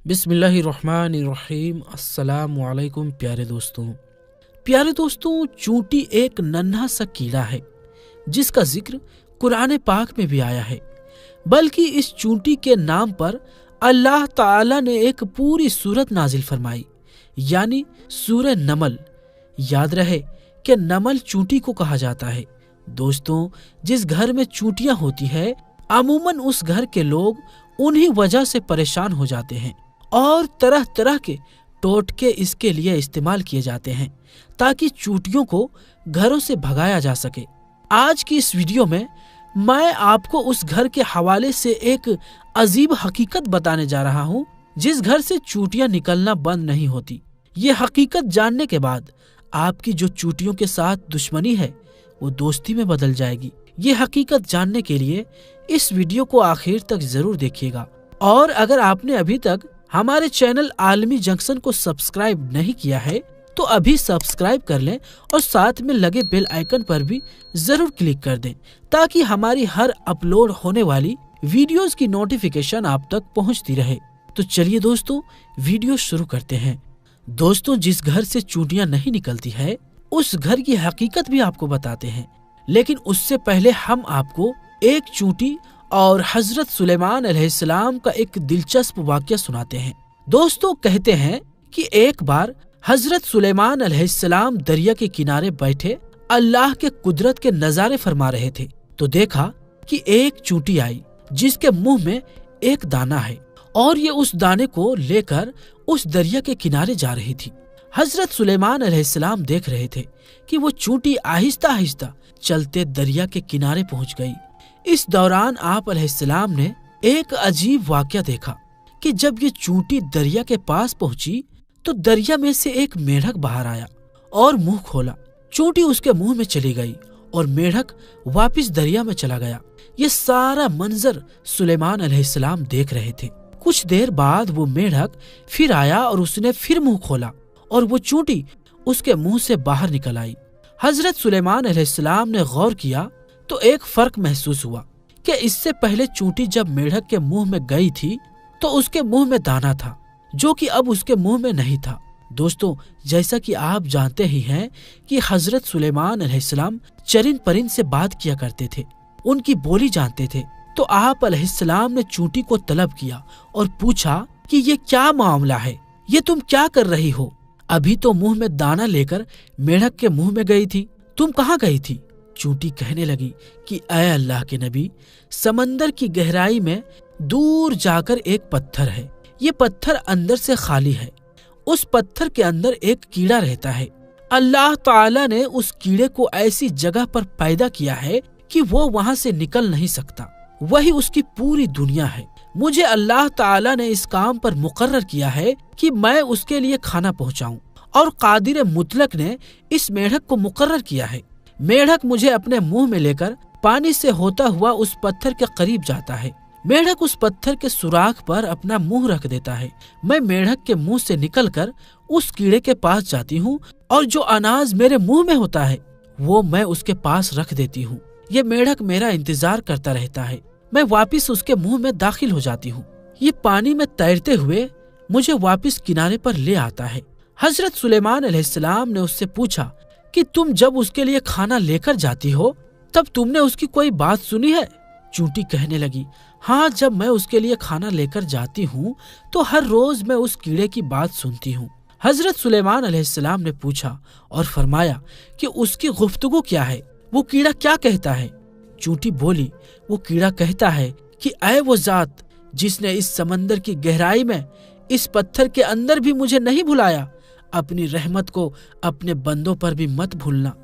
बिस्मिल्लाहिर्रहमानिर्रहीम। अस्सलामु अलैकुम प्यारे दोस्तों, चूंटी एक नन्हा सा कीड़ा है जिसका जिक्र कुरान पाक में भी आया है। बल्कि इस चूंटी के नाम पर अल्लाह ताला ने एक पूरी सूरत नाजिल फरमाई, यानी सूरह नमल। याद रहे कि नमल चूंटी को कहा जाता है। दोस्तों, जिस घर में चूंटियां होती है, अमूमन उस घर के लोग उन्हीं वजह से परेशान हो जाते हैं और तरह तरह के टोटके इसके लिए इस्तेमाल किए जाते हैं ताकि चूंटियों को घरों से भगाया जा सके। आज की इस वीडियो में मैं आपको उस घर के हवाले से एक अजीब हकीकत बताने जा रहा हूँ जिस घर से चूंटियां निकलना बंद नहीं होती। ये हकीकत जानने के बाद आपकी जो चूंटियों के साथ दुश्मनी है वो दोस्ती में बदल जाएगी। ये हकीकत जानने के लिए इस वीडियो को आखिर तक जरूर देखिएगा। और अगर आपने अभी तक हमारे चैनल आलमी जंक्शन को सब्सक्राइब नहीं किया है तो अभी सब्सक्राइब कर लें और साथ में लगे बेल आइकन पर भी जरूर क्लिक कर दें ताकि हमारी हर अपलोड होने वाली वीडियोस की नोटिफिकेशन आप तक पहुंचती रहे। तो चलिए दोस्तों, वीडियो शुरू करते हैं। दोस्तों, जिस घर से चूंटियां नहीं निकलती है उस घर की हकीकत भी आपको बताते हैं, लेकिन उससे पहले हम आपको एक चूंटी और हजरत सुलेमान अलैहिस्सलाम का एक दिलचस्प वाकया सुनाते हैं। दोस्तों, कहते हैं कि एक बार हजरत सुलेमान अलैहिस्सलाम दरिया के किनारे बैठे अल्लाह के कुदरत के नजारे फरमा रहे थे तो देखा कि एक चूंटी आई जिसके मुंह में एक दाना है और ये उस दाने को लेकर उस दरिया के किनारे जा रही थी। हजरत सुलेमान अलैहिस्सलाम देख रहे थे कि वो चूंटी आहिस्ता आहिस्ता चलते दरिया के किनारे पहुंच गई। इस दौरान आप अलैहिस्सलाम ने एक अजीब वाकया देखा कि जब ये चूंटी दरिया के पास पहुंची तो दरिया में से एक मेढक बाहर आया और मुंह खोला। चूंटी उसके मुंह में चली गई और मेढक वापस दरिया में चला गया। ये सारा मंजर सुलेमान अलैहिस्सलाम देख रहे थे। कुछ देर बाद वो मेढक फिर आया और उसने फिर मुंह खोला और वो चूंटी उसके मुंह से बाहर निकल आई। हजरत सुलेमान अलैहिस्सलाम ने गौर किया तो एक फर्क महसूस हुआ कि इससे पहले चूंटी जब मेढक के मुंह में गई थी तो उसके मुंह में दाना था जो कि अब उसके मुंह में नहीं था। दोस्तों, जैसा कि आप जानते ही हैं कि हजरत सुलेमान अलैहिस्सलाम चरिंद परिंद से बात किया करते थे, उनकी बोली जानते थे। तो आप अलैहिस्सलाम ने चूंटी को तलब किया और पूछा कि ये क्या मामला है, ये तुम क्या कर रही हो? अभी तो मुंह में दाना लेकर मेढक के मुंह में गई थी, तुम कहाँ गई थी? चूंटी कहने लगी कि ऐ अल्लाह के नबी, समंदर की गहराई में दूर जाकर एक पत्थर है। ये पत्थर अंदर से खाली है। उस पत्थर के अंदर एक कीड़ा रहता है। अल्लाह ताला ने उस कीड़े को ऐसी जगह पर पैदा किया है कि वो वहां से निकल नहीं सकता। वही उसकी पूरी दुनिया है। मुझे अल्लाह ताला ने इस काम पर मुकर्रर किया है कि मैं उसके लिए खाना पहुंचाऊं और कादिर मुतलक ने इस मेढक को मुकर्रर किया है। मेढक मुझे अपने मुंह में लेकर पानी से होता हुआ उस पत्थर के करीब जाता है। मेढक उस पत्थर के सुराख पर अपना मुंह रख देता है। मैं मेढक के मुंह से निकलकर उस कीड़े के पास जाती हूँ और जो अनाज मेरे मुंह में होता है वो मैं उसके पास रख देती हूँ। ये मेढक मेरा इंतजार करता रहता है। मैं वापिस उसके मुंह में दाखिल हो जाती हूँ। ये पानी में तैरते हुए मुझे वापिस किनारे पर ले आता है। हजरत सुलेमान अलैहिस्सलाम ने उससे पूछा कि तुम जब उसके लिए खाना लेकर जाती हो तब तुमने उसकी कोई बात सुनी है? चूंटी कहने लगी, हाँ, जब मैं उसके लिए खाना लेकर जाती हूँ तो हर रोज मैं उस कीड़े की बात सुनती हूँ। हजरत सुलेमान अलैहिस्सलाम ने पूछा और फरमाया कि उसकी गुफ्तगू क्या है, वो कीड़ा क्या कहता है? चूंटी बोली, वो कीड़ा कहता है कि ऐ वो जात जिसने इस समंदर की गहराई में इस पत्थर के अंदर भी मुझे नहीं भुलाया, अपनी रहमत को अपने बंदों पर भी मत भूलना।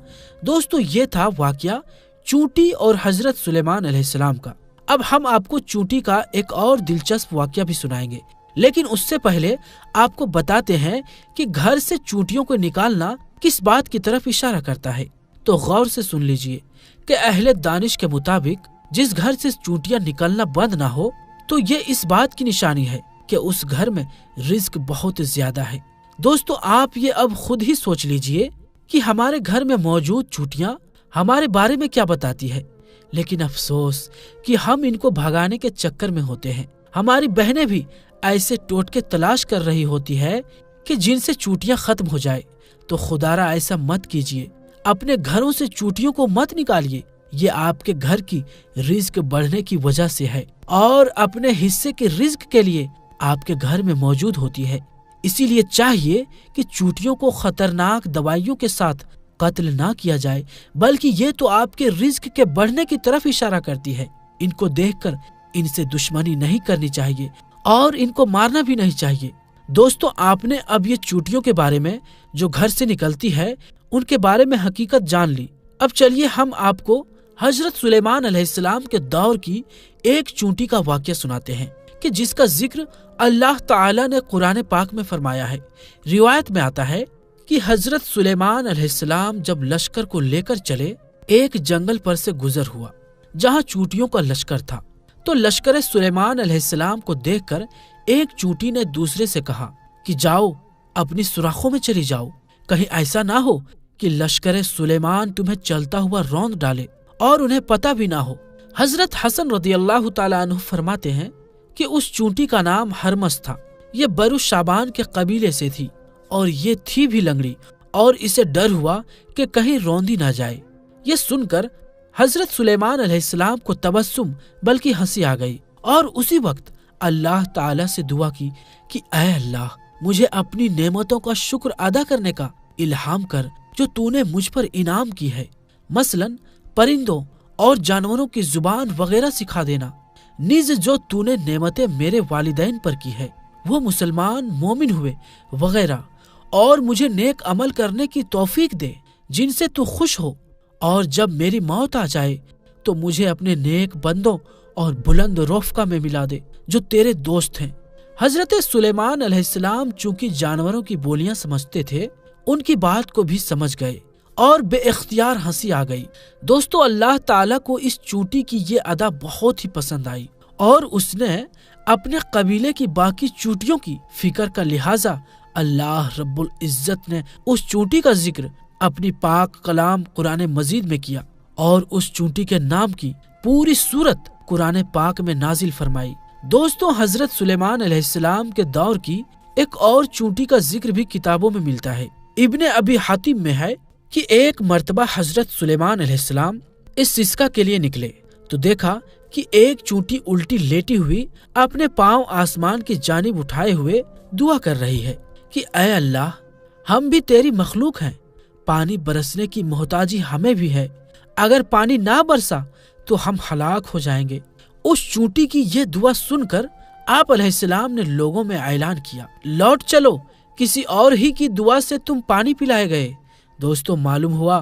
दोस्तों, ये था वाकया चूंटी और हजरत सुलेमान अलैहिस्सलाम का। अब हम आपको चूंटी का एक और दिलचस्प वाकया भी सुनाएंगे, लेकिन उससे पहले आपको बताते हैं कि घर से चूंटियों को निकालना किस बात की तरफ इशारा करता है। तो गौर से सुन लीजिए कि अहले दानिश के मुताबिक जिस घर से चूंटियां निकलना बंद ना हो तो ये इस बात की निशानी है कि उस घर में रिज्क बहुत ज्यादा है। दोस्तों, आप ये अब खुद ही सोच लीजिए कि हमारे घर में मौजूद चूंटियां हमारे बारे में क्या बताती है, लेकिन अफसोस कि हम इनको भगाने के चक्कर में होते हैं। हमारी बहनें भी ایسے ٹوٹکے تلاش کر رہی ہوتی ہے کہ جن سے چوٹیاں ختم ہو جائے، تو خدارا ایسا مت کیجیے، اپنے گھروں سے چوٹیوں کو مت نکالیے، یہ آپ کے گھر کی رزق بڑھنے کی وجہ سے ہے اور اپنے حصے کے رزق کے لیے آپ کے گھر میں موجود ہوتی ہے۔ اسی لیے چاہیے کہ چوٹیوں کو خطرناک دوائیوں کے ساتھ قتل نہ کیا جائے، بلکہ یہ تو آپ کے رزق کے بڑھنے کی طرف اشارہ کرتی ہے۔ ان کو دیکھ کر ان سے دشمنی نہیں کرنی چاہیے اور ان کو مارنا بھی نہیں چاہیے۔ دوستو، آپ نے اب یہ چوٹیوں کے بارے میں جو گھر سے نکلتی ہے ان کے بارے میں حقیقت جان لی۔ اب چلیے ہم آپ کو حضرت سلیمان علیہ السلام کے دور کی ایک چونٹی کا واقعہ سناتے ہیں کہ جس کا ذکر اللہ تعالی نے قرآن پاک میں فرمایا ہے۔ روایت میں آتا ہے کہ حضرت سلیمان علیہ السلام جب لشکر کو لے کر چلے، ایک جنگل پر سے گزر ہوا جہاں چونٹیوں کا لشکر تھا، تو لشکر سلیمان علیہ السلام کو دیکھ کر ایک چونٹی نے دوسرے سے کہا کہ جاؤ اپنی سوراخوں میں چلی جاؤ، کہیں ایسا نہ ہو کہ لشکر سلیمان تمہیں چلتا ہوا روند ڈالے اور انہیں پتہ بھی نہ ہو۔ حضرت حسن رضی اللہ تعالیٰ عنہ فرماتے ہیں کہ اس چونٹی کا نام ہرمس تھا، یہ برو شابان کے قبیلے سے تھی اور یہ تھی بھی لنگڑی، اور اسے ڈر ہوا کہ کہیں روندی نہ جائے۔ یہ سن کر حضرت سلیمان علیہ السلام کو تبسم بلکہ ہنسی آ گئی، اور اسی وقت اللہ تعالیٰ سے دعا کی کہ اے اللہ، مجھے اپنی نعمتوں کا شکر ادا کرنے کا الہام کر جو تو نے مجھ پر انعام کی ہے، مثلاً پرندوں اور جانوروں کی زبان وغیرہ سکھا دینا، نیز جو تو نے نعمتیں میرے والدین پر کی ہے وہ مسلمان مومن ہوئے وغیرہ، اور مجھے نیک عمل کرنے کی توفیق دے جن سے تو خوش ہو، اور جب میری موت آ جائے تو مجھے اپنے نیک بندوں اور بلند رفقا میں ملا دے جو تیرے دوست ہیں۔ حضرت سلیمان علیہ السلام چونکہ جانوروں کی بولیاں سمجھتے تھے، ان کی بات کو بھی سمجھ گئے اور بے اختیار ہنسی آ گئی۔ دوستو، اللہ تعالیٰ کو اس چونٹی کی یہ ادا بہت ہی پسند آئی، اور اس نے اپنے قبیلے کی باقی چونٹیوں کی فکر کا لہٰذا اللہ رب العزت نے اس چونٹی کا ذکر اپنی پاک کلام قرآن مجید میں کیا، اور اس چونٹی کے نام کی پوری سورت قرآن پاک میں نازل فرمائی۔ دوستو، حضرت سلیمان علیہ السلام کے دور کی ایک اور چونٹی کا ذکر بھی کتابوں میں ملتا ہے۔ ابن ابی حاتم میں ہے کہ ایک مرتبہ حضرت سلیمان علیہ السلام استسقاء کے لیے نکلے تو دیکھا کہ ایک چونٹی الٹی لیٹی ہوئی اپنے پاؤں آسمان کی جانب اٹھائے ہوئے دعا کر رہی ہے کہ اے اللہ، ہم بھی تیری مخلوق ہیں، پانی برسنے کی محتاجی ہمیں بھی ہے، اگر پانی نہ برسا تو ہم ہلاک ہو جائیں گے۔ اس چونٹی کی یہ دعا سن کر آپ علیہ السلام نے لوگوں میں اعلان کیا، لوٹ چلو، کسی اور ہی کی دعا سے تم پانی پلائے گئے۔ دوستو، معلوم ہوا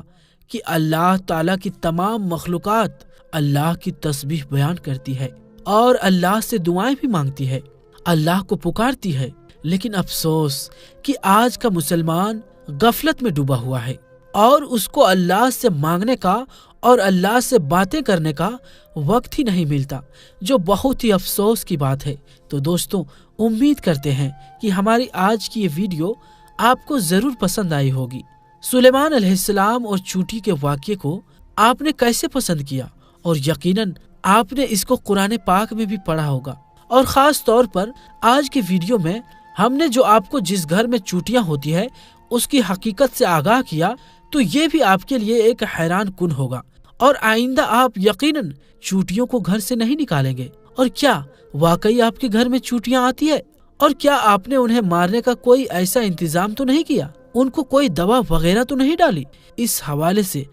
کہ اللہ تعالیٰ کی تمام مخلوقات اللہ کی تسبیح بیان کرتی ہے اور اللہ سے دعائیں بھی مانگتی ہے، اللہ کو پکارتی ہے، لیکن افسوس کہ آج کا مسلمان غفلت میں ڈوبا ہوا ہے اور اس کو اللہ سے مانگنے کا اور اللہ سے باتیں کرنے کا وقت ہی نہیں ملتا، جو بہت ہی افسوس کی بات ہے۔ تو دوستو، امید کرتے ہیں کہ ہماری آج کی یہ ویڈیو آپ کو ضرور پسند آئی ہوگی۔ سلیمان علیہ السلام اور چونٹی کے واقعے کو آپ نے کیسے پسند کیا، اور یقیناً آپ نے اس کو قرآن پاک میں بھی پڑھا ہوگا، اور خاص طور پر آج کی ویڈیو میں ہم نے جو آپ کو جس گھر میں چونٹیاں ہوتی ہے اس کی حقیقت سے آگاہ کیا، تو یہ بھی آپ کے لیے ایک حیران کن ہوگا، اور آئندہ آپ یقیناً چونٹیوں کو گھر سے نہیں نکالیں گے۔ اور کیا واقعی آپ کے گھر میں چونٹیاں آتی ہے؟ اور کیا آپ نے انہیں مارنے کا کوئی ایسا انتظام تو نہیں کیا؟ ان کو کوئی دوا وغیرہ تو نہیں ڈالی؟ اس حوالے سے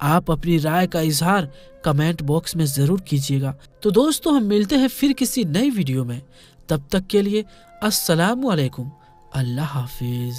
آپ اپنی رائے کا اظہار کمنٹ باکس میں ضرور کیجیے گا۔ تو دوستو، ہم ملتے ہیں پھر کسی نئی ویڈیو میں، تب تک کے لیے السلام علیکم، اللہ حافظ۔